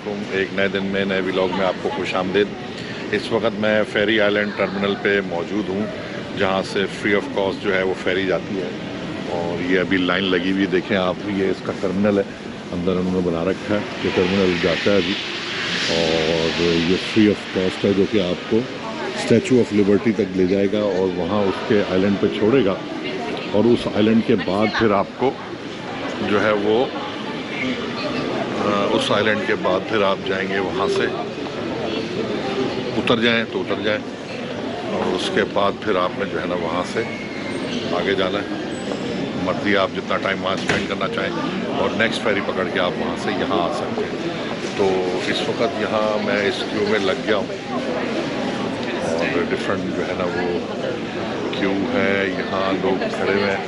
अलैकुम। एक नए दिन में नए व्लॉग में आपको खुशामदीद। इस वक्त मैं फेरी आइलैंड टर्मिनल पे मौजूद हूँ, जहाँ से फ्री ऑफ कॉस्ट जो है वो फेरी जाती है। और ये अभी लाइन लगी हुई देखें आप, ये इसका टर्मिनल है, अंदर उन्होंने बना रखा है। ये टर्मिनल जाता है अभी और ये फ्री ऑफ कॉस्ट है, जो कि आपको स्टैचू ऑफ लिबर्टी तक ले जाएगा और वहाँ उसके आइलैंड पे छोड़ेगा। और उस आइलैंड के बाद फिर आपको जो है वो उस आइलैंड के बाद फिर आप जाएंगे, वहाँ से उतर जाएं तो उतर जाएं, और उसके बाद फिर आपने जो है ना वहाँ से आगे जाना है। मर्जी आप जितना टाइम वहाँ स्पेंड करना चाहें, और नेक्स्ट फेरी पकड़ के आप वहाँ से यहाँ आ सकते हैं। तो इस वक्त यहाँ मैं इस क्यू में लग गया हूँ, और डिफरेंट जो है ना वो क्यू है, यहाँ लोग खड़े हुए हैं।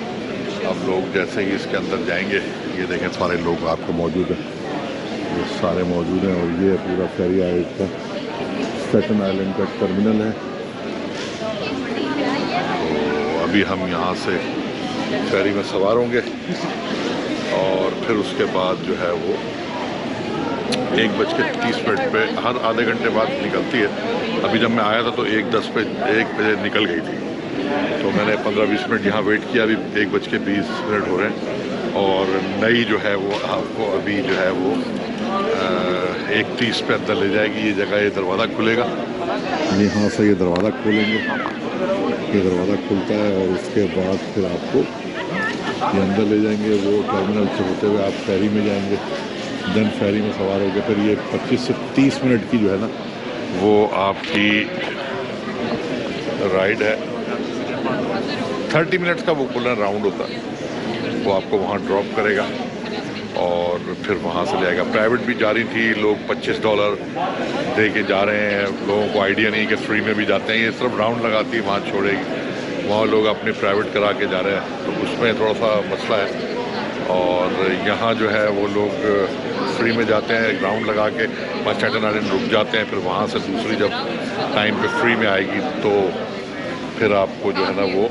अब लोग जैसे ही इसके अंदर जाएंगे, ये देखें सारे लोग आपको मौजूद हैं, ये सारे मौजूद हैं। और ये पूरा फेरी आइलैंड का, स्टेटन आइलैंड का टर्मिनल है। तो अभी हम यहाँ से फेरी में सवार होंगे, और फिर उसके बाद जो है वो 1:30 पे हर आधे घंटे बाद निकलती है। अभी जब मैं आया था तो 1:10 पे 1 बजे निकल गई थी, तो मैंने 15-20 मिनट यहाँ वेट किया। अभी 1:20 हो रहे हैं, और नई जो है वो आपको अभी जो है वो 1:30 पे अंदर ले जाएगी। ये जगह, ये दरवाज़ा खुलेगा, यहाँ से ये दरवाज़ा खोलेंगे, ये दरवाज़ा खुलता है, और उसके बाद फिर आपको ये अंदर ले जाएंगे। वो टर्मिनल से होते हुए आप फेरी में जाएंगे, देन फेरी में सवार होकर फिर ये 25 से 30 मिनट की जो है ना वो आपकी राइड है। 30 मिनट्स का वो पुल राउंड होता है, वो आपको वहाँ ड्रॉप करेगा और फिर वहाँ से ले आएगा। प्राइवेट भी जा रही थी, लोग $25 दे के जा रहे हैं। लोगों को आइडिया नहीं कि फ्री में भी जाते हैं, ये सिर्फ राउंड लगाती है, वहाँ छोड़ेगी। वहाँ लोग अपने प्राइवेट करा के जा रहे हैं, तो उसमें थोड़ा सा मसला है। और यहाँ जो है वो लोग फ्री में जाते हैं, राउंड लगा के वहाँ स्टेटन आइलैंड रुक जाते हैं। फिर वहाँ से दूसरी जब टाइम पे फ्री में आएगी तो फिर आपको जो है ना वो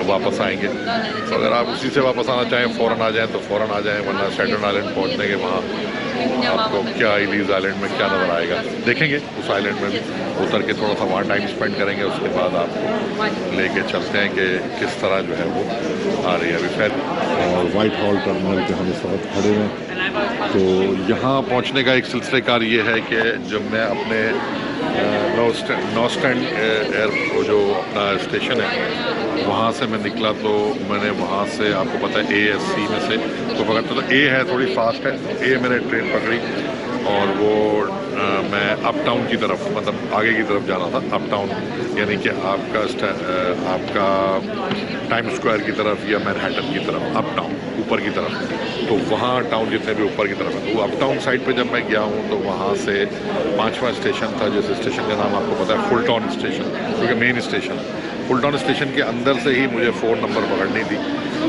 वापस आएंगे। तो अगर आप उसी से वापस आना चाहें, फ़ौरन आ जाएं तो फ़ौरन आ जाएं, वरना स्टेटन आइलैंड पहुँचने के वहाँ आपको क्या इलीज़ आइलैंड में क्या नज़र आएगा देखेंगे। उस आइलैंड में भी उतर के थोड़ा सा वहाँ टाइम स्पेंड करेंगे, उसके बाद आपको लेके चलते हैं कि किस तरह जो है वो आ रही है अभी फेरी। और वाइट हॉल टर्मिनल पे हम इस वक्त खड़े हैं। तो यहाँ पहुँचने का एक सिलसिलेकार ये है कि जब मैं अपने नॉस्टैंड एयर जो अपना स्टेशन है वहाँ से मैं निकला, तो मैंने वहाँ से आपको पता है ASC में से तो पकड़ता था। A है थोड़ी फास्ट है, A मैंने ट्रेन पकड़ी, और वो मैं अप टाउन की तरफ, मतलब आगे की तरफ जाना था। अप टाउन यानी कि आपका टाइम स्क्वायर की तरफ या मैनहट्टन की तरफ, अप टाउन ऊपर की तरफ। तो वहाँ टाउन जितने भी ऊपर की तरफ है, तो अप टाउन साइड पे जब मैं गया हूँ तो वहाँ से 5वां स्टेशन था, जिस स्टेशन का नाम आपको पता है फुलटॉन स्टेशन, क्योंकि मेन स्टेशन फुलटॉन स्टेशन के अंदर से ही मुझे 4 नंबर पकड़नी थी,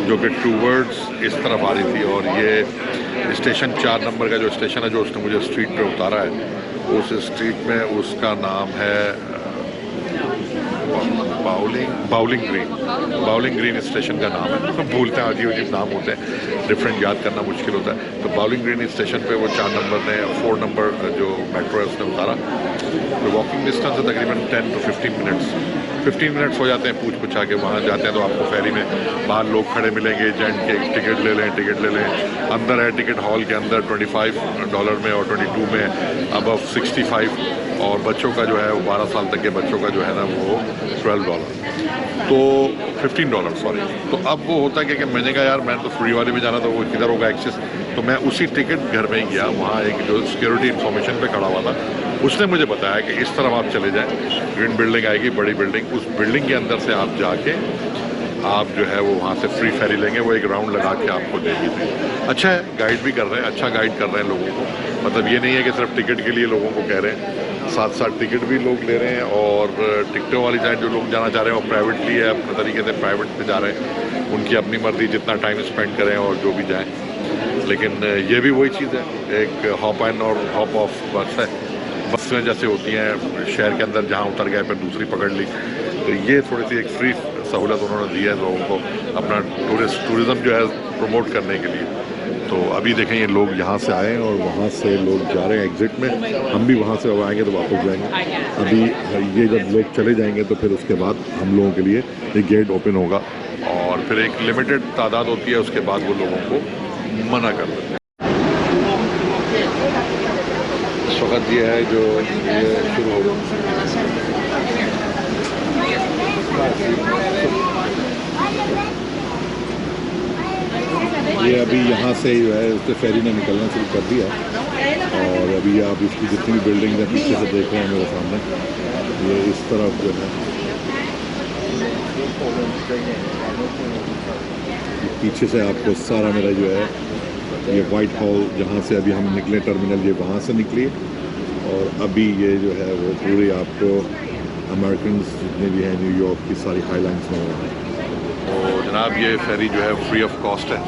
जो कि टूवर्ड्स इस तरफ आ रही थी। और ये स्टेशन 4 नंबर का जो स्टेशन है, जो उसने मुझे स्ट्रीट पे उतारा है, उस स्ट्रीट में उसका नाम है बाउलिंग ग्रीन स्टेशन का नाम है। भूलते हैं, अजीब अजीब नाम होते हैं, डिफरेंट याद करना मुश्किल होता है। तो बाउलिंग ग्रीन स्टेशन पे वो 4 नंबर ने 4 नंबर जो मेट्रो है उसने उतारा। तो वॉकिंग डिस्टेंस है तकरीबन 10 to 15 मिनट्स। 15 मिनट्स हो जाते हैं पूछ पूछा के। वहाँ जाते हैं तो आपको फेरी में बाहर लोग खड़े मिलेंगे, एजेंट के टिकट ले लें। अंदर है टिकट हॉल के अंदर $25 में, और 22 में अबव 65, और बच्चों का जो है वो 12 साल तक के बच्चों का जो है ना वो $12, तो $15 सॉरी। तो अब वो होता है कि मैंने कहा यार मैंने तो फ्री वाले में जाना था, वो किधर होगा एक्सेस। तो मैं उसी टिकट घर में ही गया, वहाँ एक जो सिक्योरिटी इंफॉर्मेशन पे खड़ा हुआ था, उसने मुझे बताया कि इस तरफ आप चले जाएं, ग्रीन बिल्डिंग आएगी, बड़ी बिल्डिंग, उस बिल्डिंग के अंदर से आप जाके आप जो है वो वहाँ से फ्री फेरी लेंगे, वो एक राउंड लगा के आपको देगी थी। अच्छा है, गाइड भी कर रहे हैं, अच्छा गाइड कर रहे हैं लोगों को। मतलब ये नहीं है कि सिर्फ टिकट के लिए लोगों को कह रहे हैं, साथ साथ टिकट भी लोग ले रहे हैं। और टिकटों वाली साइड जो लोग जाना चाह रहे हैं वो प्राइवेटली है, अपने तरीके से प्राइवेट पे जा रहे हैं, उनकी अपनी मर्जी, जितना टाइम स्पेंड करें और जो भी जाएँ। लेकिन ये भी वही चीज़ है, एक हॉप एन और हॉप ऑफ बस है। बस में जैसे होती हैं शहर के अंदर, जहाँ उतर गए फिर दूसरी पकड़ ली। तो ये थोड़ी सी एक फ्री सहूलत उन्होंने दी है लोगों को, अपना टूरिज़म जो है प्रमोट करने के लिए। तो तो अभी देखें ये लोग यहाँ से आए और वहाँ से लोग जा रहे हैं एग्जिट में, हम भी वहाँ से आएंगे तो वापस जाएंगे। अभी ये जब लोग चले जाएंगे तो फिर उसके बाद हम लोगों के लिए एक गेट ओपन होगा और फिर एक लिमिटेड तादाद होती है, उसके बाद वो लोगों को मना कर देते हैं। इस वक्त ये है जो ये शुरू हो ये अभी यहाँ से जो है उससे फेरी ने निकलना शुरू कर दिया और अभी आप इसकी जितनी भी बिल्डिंग है पीछे से देख रहे हैं मेरे सामने, ये इस तरफ जो है पीछे से आपको सारा मेरा जो है ये वाइट हॉल जहाँ से अभी हम निकले टर्मिनल, ये वहाँ से निकली और अभी ये जो है वो पूरी आपको अमेरिकन जितने भी हैं न्यूयॉर्क की सारी हाईलाइंस में हुआ है। तो जनाब ये फेरी जो है फ्री ऑफ कॉस्ट है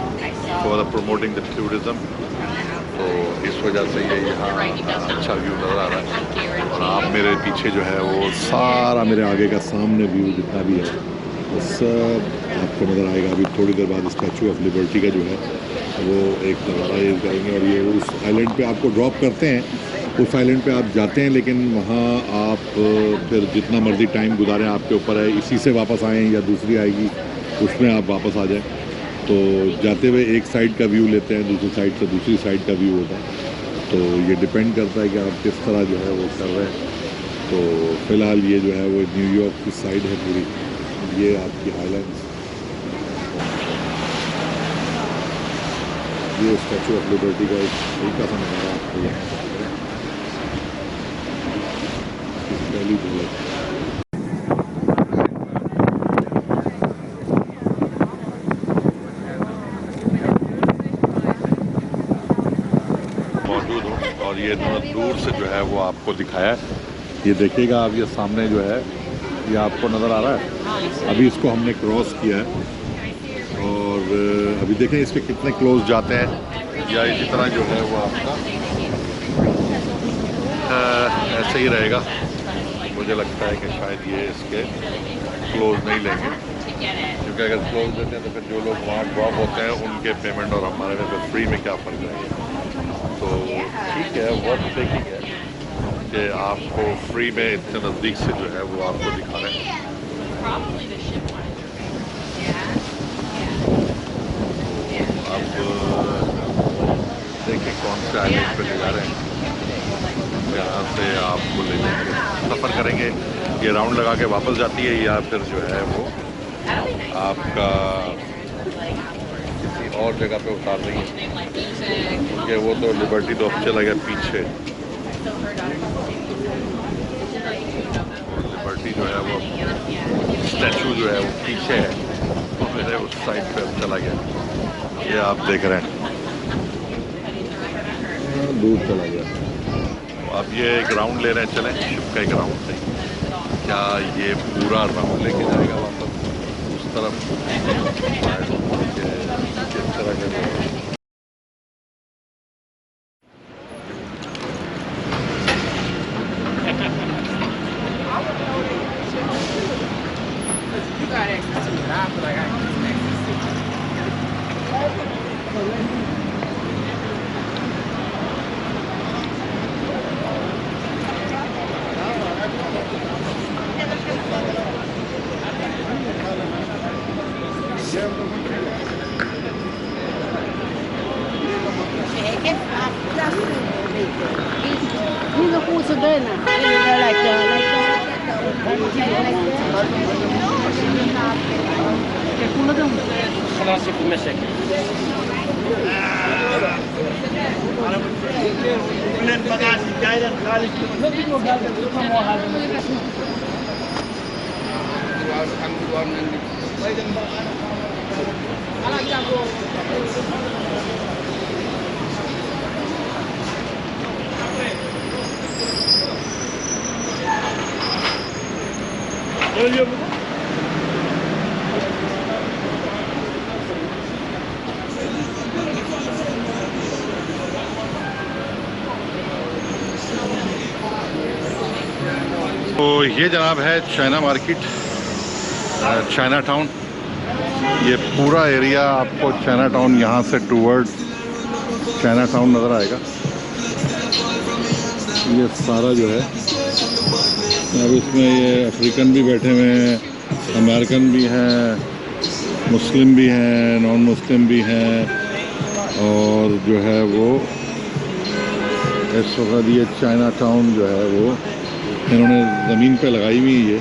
for the promoting the tourism, तो इस वजह से ये यहाँ अच्छा व्यू नज़र आ रहा है। और आप मेरे पीछे जो है वो सारा मेरे आगे का सामने व्यू जितना भी है वो सब आपको नज़र आएगा। अभी थोड़ी देर बाद स्टैचू ऑफ लिबर्टी का जो है वो एक नज़ारा ये करेंगे और ये उस आइलैंड पे आपको ड्रॉप करते हैं, उस आइलैंड पे आप जाते हैं, लेकिन वहाँ आप फिर जितना मर्ज़ी टाइम गुजारें आपके ऊपर है, इसी से वापस आएँ या दूसरी आएगी उसमें आप वापस आ जाएं। तो जाते हुए एक साइड का व्यू लेते हैं, दूसरी साइड से दूसरी साइड का व्यू होता है, तो ये डिपेंड करता है कि आप किस तरह जो है वो कर रहे हैं। तो फ़िलहाल ये जो है वो न्यूयॉर्क की साइड है पूरी, ये आपकी हाईलाइंस, ये स्टैचू ऑफ लिबर्टी का एक हल्का सा नज़ारा आपको पहली झलक। मौजूद हूँ और ये दूर से जो है वो आपको दिखाया है, ये देखिएगा आप, ये सामने जो है ये आपको नज़र आ रहा है। अभी इसको हमने क्रॉस किया है और अभी देखें इस पर कितने क्लोज जाते हैं, या इसी तरह जो है वो आपका ऐसे ही रहेगा। मुझे लगता है कि शायद ये इसके क्लोज नहीं लेंगे, क्योंकि अगर क्लोज देते हैं तो फिर जो लोग वहाँ ड्रॉप होते हैं उनके पेमेंट और हमारे में फ्री में क्या फ़र्क है। तो ठीक है, वर्थ टेकिंग है कि आपको फ्री में इतने नज़दीक से जो है वो आपको दिखा रहे हैं। अब देखिए कौन से आइलैंड पे ले जा रहे हैं, यहाँ से आपको ले जाएंगे, सफ़र करेंगे, ये राउंड लगा के वापस जाती है या फिर जो है वो आपका किसी और जगह पे उतार रही है, क्योंकि वो तो लिबर्टी तो अब चला गया पीछे, लिबर्टी जो है वो स्टैचू जो है वो पीछे है, तो मेरे उस साइड पे अब चला गया, ये आप देख रहे हैं दूर चला गया। अब ये एक राउंड ले रहे हैं, चलें शिप का एक राउंड से, क्या ये पूरा राउंड लेके जाएगा वापस उस तरफ, किस तरह के तो ये जनाब है चाइना मार्केट, चाइना टाउन। ये पूरा एरिया आपको चाइना टाउन यहाँ से टूवर्ड्स चाइना टाउन नज़र आएगा। ये सारा जो है, अब इसमें ये अफ्रीकन भी बैठे हुए हैं, अमेरिकन भी हैं, मुस्लिम भी हैं, नॉन मुस्लिम भी हैं, और जो है वो इस वक्त ये चाइना टाउन जो है वो इन्होंने ज़मीन पे लगाई हुई है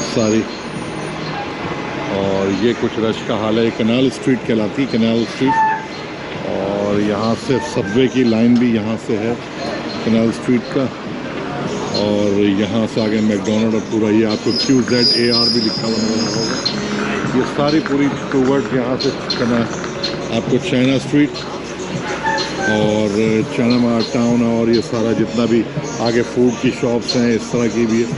सारी। और ये कुछ रश का हाल है। कैनाल स्ट्रीट कहलाती, कैनाल स्ट्रीट, और यहाँ से सबवे की लाइन भी यहाँ से है कैनाल स्ट्रीट का, और यहाँ से आगे मैकडोनल्ड, और पूरा ये आपको QZAR भी लिखा हुआ नजर होगा। ये सारी पूरी टूवर्ड्स यहाँ से आपको चाइना स्ट्रीट और चाइना मार्ट टाउन, और ये सारा जितना भी आगे फूड की शॉप्स हैं इस तरह की भी है।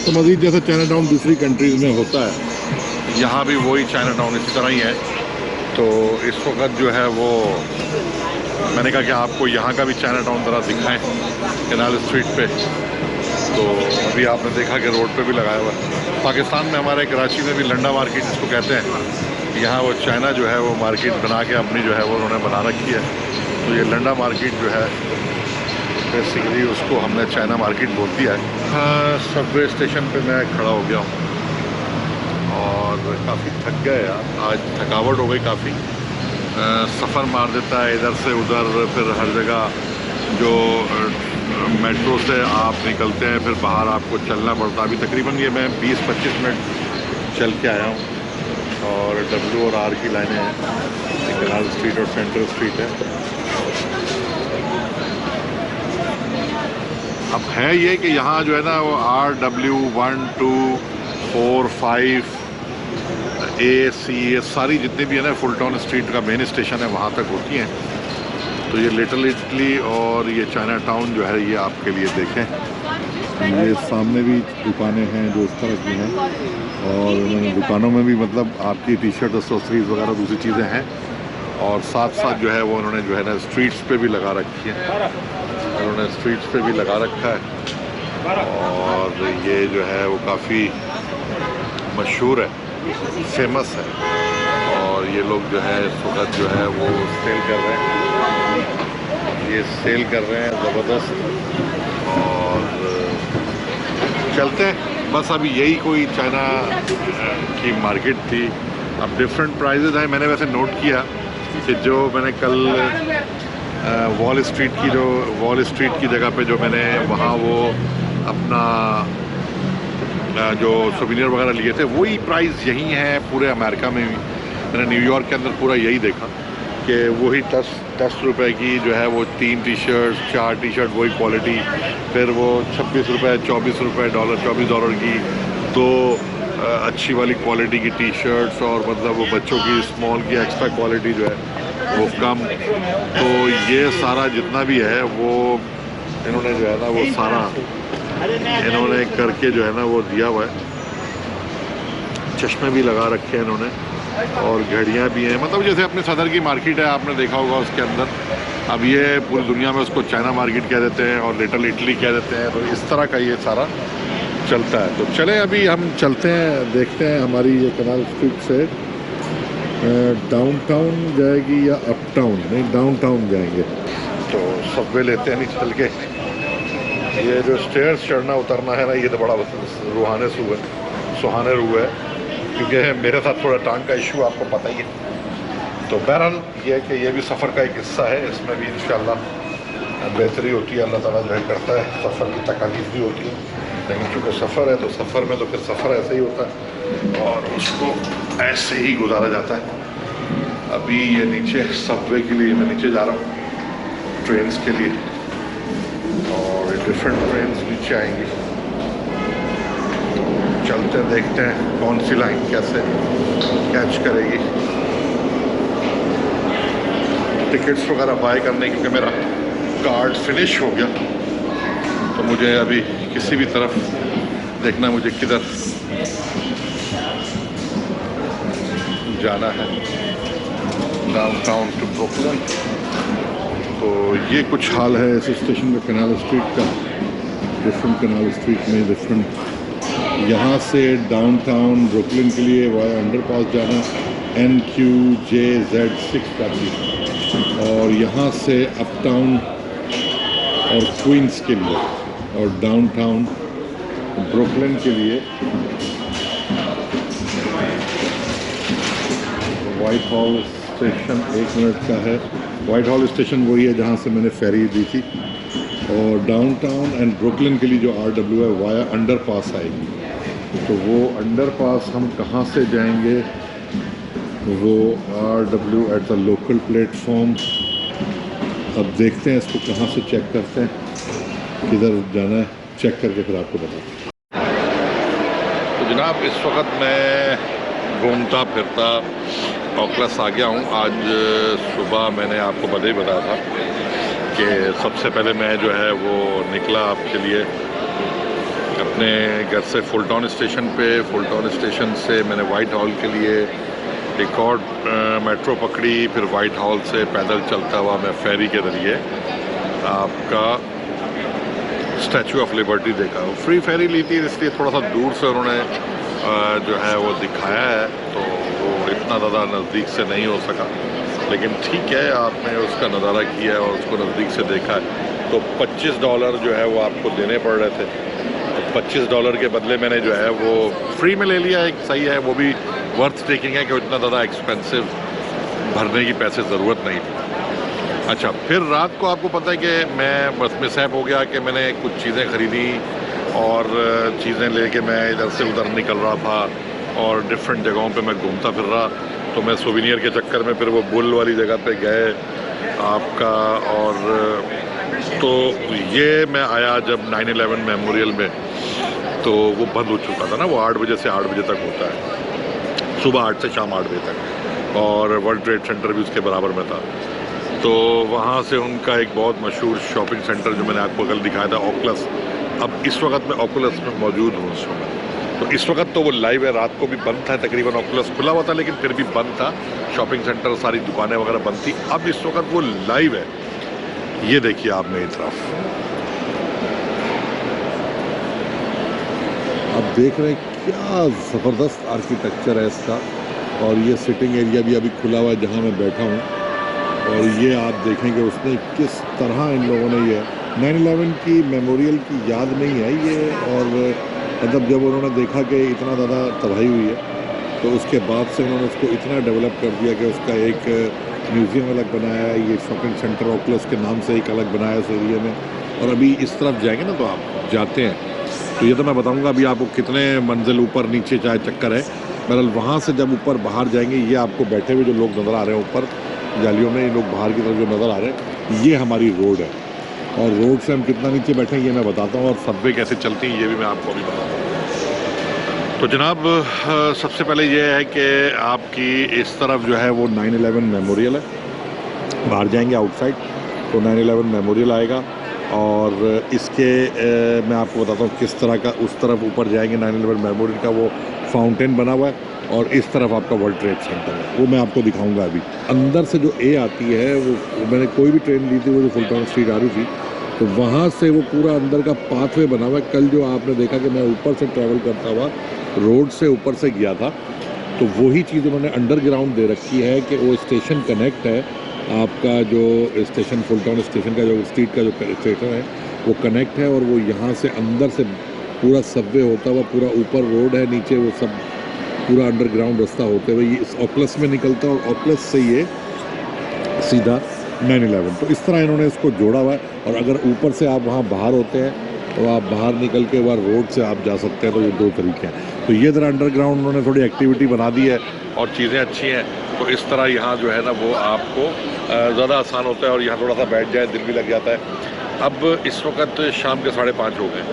तो मज़ीद जैसे चाइना टाउन दूसरी कंट्रीज़ में होता है, यहाँ भी वही चाइना टाउन इसी तरह ही है। तो इस वक्त जो है वो मैंने कहा कि आपको यहाँ का भी चाइना टाउन ज़रा दिखाएं कैनाल स्ट्रीट पे। तो अभी आपने देखा कि रोड पे भी लगाया हुआ है। पाकिस्तान में हमारे कराची में भी लंडा मार्केट जिसको कहते हैं, यहाँ वो चाइना जो है वो मार्केट बना के अपनी जो है वो उन्होंने बना रखी है। तो ये लंडा मार्केट जो है बेसिकली उसको हमने चाइना मार्केट बोल दिया है। हाँ, सबवे स्टेशन पे मैं खड़ा हो गया हूँ और काफ़ी थक गए यार, आज थकावट हो गई काफ़ी। सफ़र मार देता है इधर से उधर, फिर हर जगह जो मेट्रो से आप निकलते हैं फिर बाहर आपको चलना पड़ता। अभी तकरीबन ये मैं 20-25 मिनट चल के आया हूँ, और W और R की लाइनें हैं, कैनाल स्ट्रीट और सेंट्रल स्ट्रीट है। अब है ये कि यहाँ जो है ना वो RW 1, 2, 4, 5 A, C, ये सारी जितनी भी है ना फुल टाउन स्ट्रीट का मेन स्टेशन है वहाँ तक होती हैं। तो ये लिटिल इटली और ये चाइना टाउन जो है ये आपके लिए देखें। ये सामने भी दुकानें हैं जो इस तरह की हैं, और उन्होंने दुकानों में भी मतलब आपकी टी-शर्ट, एक्सेसरीज वगैरह दूसरी चीज़ें हैं, और साथ साथ जो है वो उन्होंने जो है ना स्ट्रीट्स पे भी लगा रखी है, उन्होंने स्ट्रीट्स पे भी लगा रखा है। और ये जो है वो काफ़ी मशहूर है, फेमस है, और ये लोग जो है इस वक्त जो है वो सेल कर रहे हैं, ये सेल कर रहे हैं ज़बरदस्त। और चलते हैं बस, अभी यही कोई चाइना की मार्केट थी। अब डिफरेंट प्राइजेज़ हैं। मैंने वैसे नोट किया कि जो मैंने कल वॉल स्ट्रीट की जगह पे जो मैंने वहाँ वो अपना जो सोविनियर वगैरह लिए थे वही प्राइस यही है पूरे अमेरिका में भी। मैंने न्यूयॉर्क के अंदर पूरा यही देखा कि वही 10 रुपए की जो है वो 3 टी-शर्ट, 4 टी-शर्ट वही क्वालिटी, फिर वो 26 रुपये, 24 रुपये, $24 की 2 अच्छी वाली क्वालिटी की टी-शर्ट्स, और मतलब वो बच्चों की स्मॉल की एक्स्ट्रा क्वालिटी जो है वो कम। तो ये सारा जितना भी है वो इन्होंने जो है ना वो सारा इन्होंने करके जो है ना वो दिया हुआ है। चश्मे भी लगा रखे हैं इन्होंने, और घड़ियाँ भी हैं। मतलब जैसे अपने सदर की मार्केट है, आपने देखा होगा उसके अंदर। अब ये पूरी दुनिया में उसको चाइना मार्केट कह देते हैं और लिटिल इटली कह देते हैं। तो इस तरह का ये सारा चलता है। तो चलें अभी हम चलते हैं, देखते हैं हमारी ये कैनाल स्ट्रीट से डाउनटाउन जाएगी या अपटाउन। नहीं, डाउनटाउन जाएंगे। तो सबवे लेते हैं नीचे चल के। ये जो स्टेयर्स चढ़ना उतरना है ना, ये तो बड़ा सुहाने रूह है, क्योंकि मेरे साथ थोड़ा टांग का इशू आपको पता ही है। तो बहरहाल ये है कि ये भी सफ़र का एक हिस्सा है, इसमें भी इंशाअल्लाह बेहतरी होती है, अल्लाह ताला जो है करता है। सफ़र की तकालीफ भी होती है, लेकिन चूँकि सफ़र है तो सफ़र में तो फिर सफ़र ऐसे ही होता है और उसको ऐसे ही गुजारा जाता है। अभी ये नीचे सबवे के लिए मैं नीचे जा रहा हूँ ट्रेन्स के लिए, और डिफरेंट ट्रेन्स नीचे आएंगी। चलते हैं, देखते हैं कौन सी लाइन कैसे कैच करेगी। टिकट्स वगैरह बाय करने, क्योंकि मेरा कार्ड फिनिश हो गया, तो मुझे अभी किसी भी तरफ देखना मुझे किधर जाना है, डाउनटाउन टू ब्रुकलिन। तो ये कुछ हाल है इस स्टेशन का, कैनाल स्ट्रीट का। डिफरेंट कैनाल स्ट्रीट में डिफरेंट, यहाँ से डाउनटाउन ब्रुकलिन के लिए वाया अंडरपास जाना NQJZ6W। और यहाँ से अपटाउन और क्वींस के लिए और डाउनटाउन ब्रुकलिन के लिए व्हाइट हॉल स्टेशन 1 मिनट का है। व्हाइट हॉल स्टेशन वही है जहाँ से मैंने फेरी दी थी। और डाउनटाउन एंड ब्रुकलिन के लिए जो RW है वाया अंडरपास आएगी। तो वो अंडरपास हम कहाँ से जाएंगे, वो RW at the local platform. अब देखते हैं इसको कहाँ से चेक करते हैं, किधर जाना है, चेक करके फिर आपको बताते हैं। तो जनाब इस वक्त मैं घूमता फिरता ओकलस आ गया हूँ। आज सुबह मैंने आपको बता ही बताया था कि सबसे पहले मैं जो है वो निकला आपके लिए अपने घर से फुलटाउन स्टेशन पे। फुलटाउन स्टेशन से मैंने वाइट हॉल के लिए एक और मेट्रो पकड़ी, फिर वाइट हॉल से पैदल चलता हुआ मैं फेरी के जरिए आपका स्टैचू ऑफ लिबर्टी देखा। फ्री फेरी ली थी इसलिए थोड़ा सा दूर से उन्होंने जो है वो दिखाया है, तो वो इतना ज़्यादा नज़दीक से नहीं हो सका, लेकिन ठीक है आपने उसका नज़ारा किया है और उसको नज़दीक से देखा है। तो $25 जो है वो आपको देने पड़ रहे थे, तो $25 के बदले मैंने जो है वो फ्री में ले लिया। एक सही है, वो भी वर्थ टेकिंग है कि इतना ज़्यादा एक्सपेंसिव भरने की पैसे ज़रूरत नहीं थी। अच्छा, फिर रात को आपको पता है कि मैं बस मिसहैप हो गया कि मैंने कुछ चीज़ें ख़रीदी और चीज़ें लेके मैं इधर से उधर निकल रहा था और डिफरेंट जगहों पे मैं घूमता फिर रहा। तो मैं सोविनियर के चक्कर में फिर वो बुल वाली जगह पे गए आपका, और तो ये मैं आया जब 9/11 मेमोरियल में, तो वो बंद हो चुका था ना, वो 8 बजे से 8 बजे तक होता है, सुबह 8 से शाम 8 बजे तक, और वर्ल्ड ट्रेड सेंटर भी उसके बराबर में था। तो वहाँ से उनका एक बहुत मशहूर शॉपिंग सेंटर जो मैंने आपको कल दिखाया था ओकलस, अब इस वक्त मैं ओकलस में मौजूद हूँ इस वक्त। तो इस वक्त तो वो लाइव है, रात को भी बंद था, तकरीबन ओकलस खुला हुआ था लेकिन फिर भी बंद था, शॉपिंग सेंटर सारी दुकानें वगैरह बंद थी। अब इस वक्त वो लाइव है, ये देखिए आप मेरी तरफ, अब देख रहे हैं क्या ज़बरदस्त आर्किटेक्चर है इसका। और ये सिटिंग एरिया भी अभी खुला हुआ है जहाँ मैं बैठा हूँ, और ये आप देखेंगे उसने किस तरह इन लोगों ने ये 9/11 की मेमोरियल की याद नहीं है ये, और मतलब जब उन्होंने देखा कि इतना ज़्यादा तबाही हुई है तो उसके बाद से उन्होंने उसको इतना डेवलप कर दिया कि उसका एक म्यूज़ियम अलग बनाया है, ये शॉपिंग सेंटर ओकलस के नाम से एक अलग बनाया है उस एरिया में। और अभी इस तरफ जाएंगे ना, तो आप जाते हैं तो ये तो मैं बताऊंगा अभी आपको कितने मंजिल ऊपर नीचे चाहे चक्कर है। बहरहाल वहाँ से जब ऊपर बाहर जाएंगे, ये आपको बैठे हुए जो लोग नज़र आ रहे हैं ऊपर जालियों में, ये लोग बाहर की तरफ जो नज़र आ रहे हैं, ये हमारी रोड है, और रोड से हम कितना नीचे बैठे हैं ये मैं बताता हूँ, और सबवे कैसे चलती हैं ये भी मैं आपको अभी बताता हूँ। तो जनाब सबसे पहले ये है कि आपकी इस तरफ जो है वो 9/11 मेमोरियल है, बाहर जाएंगे आउटसाइड तो 9/11 मेमोरियल आएगा, और इसके मैं आपको बताता हूँ किस तरह का, उस तरफ ऊपर जाएंगे 9/11 मेमोरियल का वो फाउंटेन बना हुआ है, और इस तरफ आपका वर्ल्ड ट्रेड सेंटर है, वो मैं आपको दिखाऊंगा अभी। अंदर से जो ए आती है वो मैंने कोई भी ट्रेन ली थी वो जो फुलटाउन स्ट्रीट आ रही थी, तो वहाँ से वो पूरा अंदर का पाथवे बना हुआ है। कल जो आपने देखा कि मैं ऊपर से ट्रैवल करता हुआ रोड से ऊपर से गया था, तो वही चीज़ उन्होंने अंडरग्राउंड दे रखी है कि वो स्टेशन कनेक्ट है, आपका जो स्टेशन फुलटाउन स्टेशन का जो स्ट्रीट का जो स्टेशन है वो कनेक्ट है, और वो यहाँ से अंदर से पूरा सबवे होता हुआ पूरा ऊपर रोड है, नीचे वो सब पूरा अंडरग्राउंड रास्ता होते हुए ये इस ओकलस में निकलता है, और ओकलस से ये सीधा 9/11। तो इस तरह इन्होंने इसको जोड़ा हुआ है, और अगर ऊपर से आप वहाँ बाहर होते हैं तो आप बाहर निकल के वहाँ रोड से आप जा सकते हैं, तो ये 2 तरीके हैं। तो ये ज़रा अंडरग्राउंड उन्होंने थोड़ी एक्टिविटी बना दी है और चीज़ें अच्छी हैं, तो इस तरह यहाँ जो है ना वो आपको ज़्यादा आसान होता है, और यहाँ थोड़ा सा बैठ जाए दिल भी लग जाता है। अब इस वक्त शाम के 5:30 हो गए,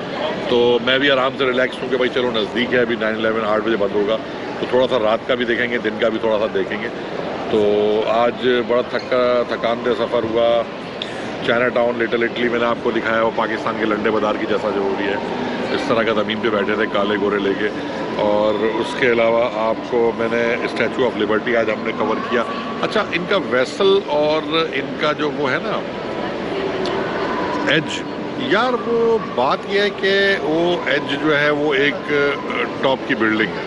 तो मैं भी आराम से रिलैक्स हूँ कि भाई चलो नज़दीक है, अभी 9/11 8 बजे बंद होगा, तो थोड़ा सा रात का भी देखेंगे, दिन का भी थोड़ा सा देखेंगे। तो आज बड़ा थकानदेह सफ़र हुआ। चाइना टाउन, लिटिल इटली मैंने आपको दिखाया, वो पाकिस्तान के लंडे बाज़ार की जैसा ज़रूरी है, इस तरह का ज़मीन पे बैठे थे काले गोरे लेके। और उसके अलावा आपको मैंने स्टैचू ऑफ लिबर्टी आज हमने कवर किया। अच्छा, इनका वेसल और इनका जो वो है ना एज, यार वो बात यह है कि वो एज जो है वो एक टॉप की बिल्डिंग है,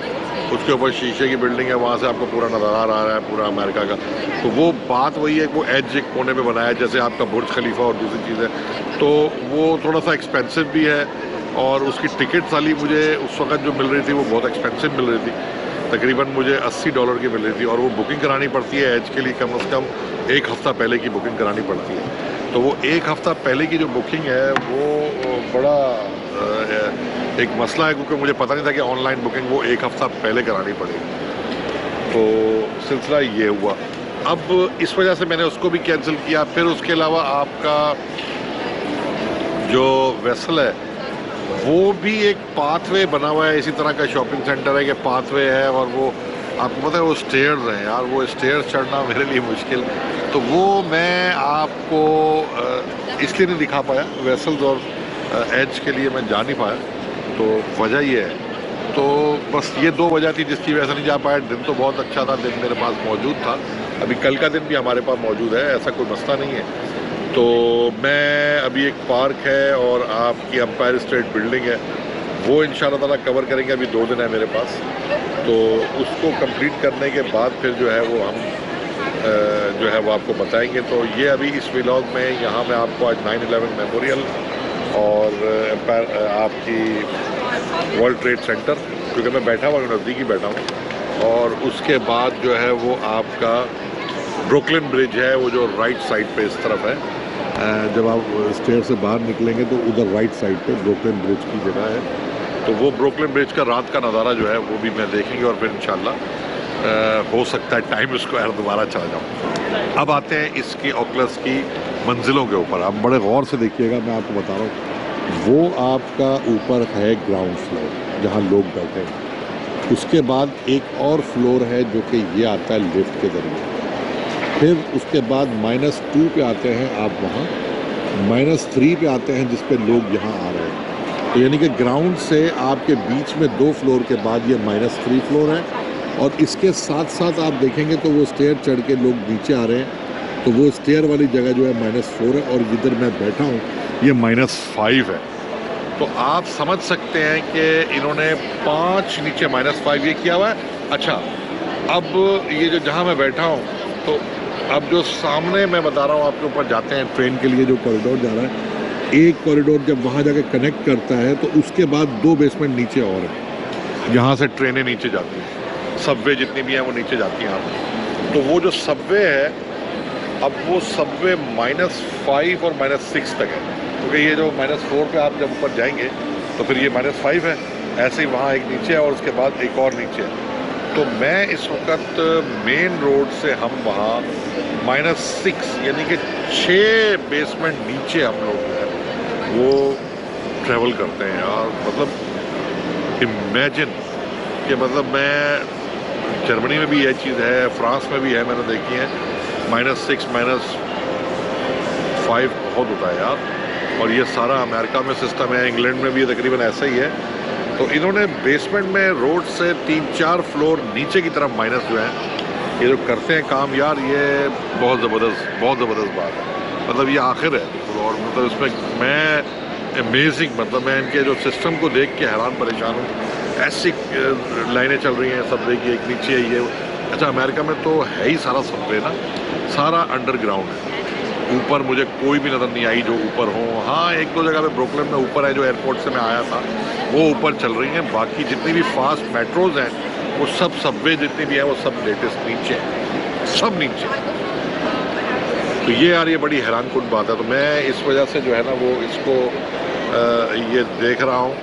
उसके ऊपर शीशे की बिल्डिंग है, वहाँ से आपको पूरा नज़ारा आ रहा है पूरा अमेरिका का। तो वो बात वही है, वो एज एक कोने पे बनाया है जैसे आपका बुर्ज खलीफा और दूसरी चीज़ है। तो वो थोड़ा सा एक्सपेंसिव भी है और उसकी टिकट वाली मुझे उस वक्त जो मिल रही थी वो बहुत एक्सपेंसिव मिल रही थी, तकरीबन मुझे $80 की मिल रही थी। और वो बुकिंग करानी पड़ती है एज के लिए कम से कम 1 हफ़्ता पहले की बुकिंग करानी पड़ती है। तो वो 1 हफ़्ता पहले की जो बुकिंग है वो बड़ा एक मसला है, क्योंकि मुझे पता नहीं था कि ऑनलाइन बुकिंग वो 1 हफ़्ता पहले करानी पड़ेगी। तो सिलसिला ये हुआ। अब इस वजह से मैंने उसको भी कैंसिल किया। फिर उसके अलावा आपका जो वेसल है वो भी एक पाथवे बना हुआ है, इसी तरह का शॉपिंग सेंटर है कि पाथवे है, और वो आपको पता है वो स्टेयर्स हैं यार, वो स्टेयर्स चढ़ना मेरे लिए मुश्किल। तो वो मैं आपको इसलिए नहीं दिखा पाया, वेसल्स और एज के लिए मैं जा नहीं पाया। तो वजह ये है। तो बस ये 2 वजह थी जिसकी वजह से नहीं जा पाया। दिन तो बहुत अच्छा था, दिन मेरे पास मौजूद था, अभी कल का दिन भी हमारे पास मौजूद है, ऐसा कोई मसला नहीं है। तो मैं अभी एक पार्क है और आपकी एम्पायर स्टेट बिल्डिंग है, वो इंशाल्लाह ताला कवर करेंगे। अभी 2 दिन है मेरे पास, तो उसको कंप्लीट करने के बाद फिर जो है वो हम जो है वो आपको बताएंगे। तो ये अभी इस व्लॉग में यहाँ मैं आपको आज 9/11 मेमोरियल और आपकी वर्ल्ड ट्रेड सेंटर, क्योंकि मैं बैठा हुआ नज़दीक ही बैठा हूँ, और उसके बाद जो है वो आपका ब्रुकलिन ब्रिज है, वो जो राइट साइड पे इस तरफ है। जब आप स्टेयर से बाहर निकलेंगे तो उधर राइट साइड पे ब्रुकलिन ब्रिज की जगह है। तो वो ब्रुकलिन ब्रिज का रात का नज़ारा जो है वो भी मैं देखेंगे, और फिर इंशाल्लाह हो सकता है टाइम स्क्वायर दोबारा चला जाऊँ। अब आते हैं इसकी ऑकलस की मंजिलों के ऊपर। आप बड़े गौर से देखिएगा, मैं आपको बता रहा हूँ। वो आपका ऊपर है ग्राउंड फ्लोर जहाँ लोग बैठे हैं, उसके बाद एक और फ्लोर है जो कि ये आता है लिफ्ट के ज़रिए। फिर उसके बाद -2 पे आते हैं आप, वहाँ -3 पे आते हैं जिस पे लोग यहाँ आ रहे हैं। तो यानी कि ग्राउंड से आपके बीच में 2 फ्लोर के बाद ये -3 फ्लोर है, और इसके साथ साथ आप देखेंगे तो वो स्टेयर चढ़ के लोग नीचे आ रहे हैं। तो वो स्टेयर वाली जगह जो है -4 है, और जिधर मैं बैठा हूँ ये -5 है। तो आप समझ सकते हैं कि इन्होंने 5 नीचे -5 ये किया हुआ है। अच्छा, अब ये जो जहाँ मैं बैठा हूँ, तो अब जो सामने मैं बता रहा हूँ आपके ऊपर जाते हैं ट्रेन के लिए जो कॉरिडोर जा रहा है, एक कॉरिडोर जब वहाँ जाके कनेक्ट करता है तो उसके बाद 2 बेसमेंट नीचे और हैं, जहाँ से ट्रेनें नीचे जाती हैं, सबवे जितनी भी हैं वो नीचे जाती हैं यहाँ पर। तो वो जो सबवे है, अब वो सबवे -5 और -6 तक है, क्योंकि ये जो -4 पे आप जब ऊपर जाएंगे तो फिर ये -5 है। ऐसे ही वहाँ एक नीचे है और उसके बाद एक और नीचे है। तो मैं इस वक्त मेन रोड से हम वहाँ -6 यानी कि 6 बेसमेंट नीचे हम लोग जो है वो ट्रैवल करते हैं यार। मतलब इमेजिन कि मतलब मैं जर्मनी में भी यह चीज़ है, फ्रांस में भी है, मैंने देखी है। -6 -5 बहुत होता है यार। और ये सारा अमेरिका में सिस्टम है, इंग्लैंड में भी तकरीबन ऐसा ही है। तो इन्होंने बेसमेंट में रोड से 3-4 फ्लोर नीचे की तरफ माइनस जो है ये जो करते हैं काम यार, ये बहुत ज़बरदस्त बात है। मतलब ये आखिर है, और मतलब इसमें मैं अमेजिंग, मतलब मैं इनके जो सिस्टम को देख के हैरान परेशान हूँ। ऐसी लाइनें चल रही हैं सबवे की, एक नीचे है ये। अच्छा, अमेरिका में तो है ही सारा सबवे ना, सारा अंडरग्राउंड है। ऊपर मुझे कोई भी नज़र नहीं आई जो ऊपर हो। हाँ, 1-2 जगह पे ब्रुकलिन में ऊपर है, जो एयरपोर्ट से मैं आया था वो ऊपर चल रही हैं। बाकी जितनी भी फास्ट मेट्रोज़ हैं वो सब सबवे जितनी भी हैं वो सब लेटेस्ट नीचे हैं, सब नीचे। तो ये यार ये बड़ी हैरान कुन बात है। तो मैं इस वजह से जो है ना वो इसको ये देख रहा हूँ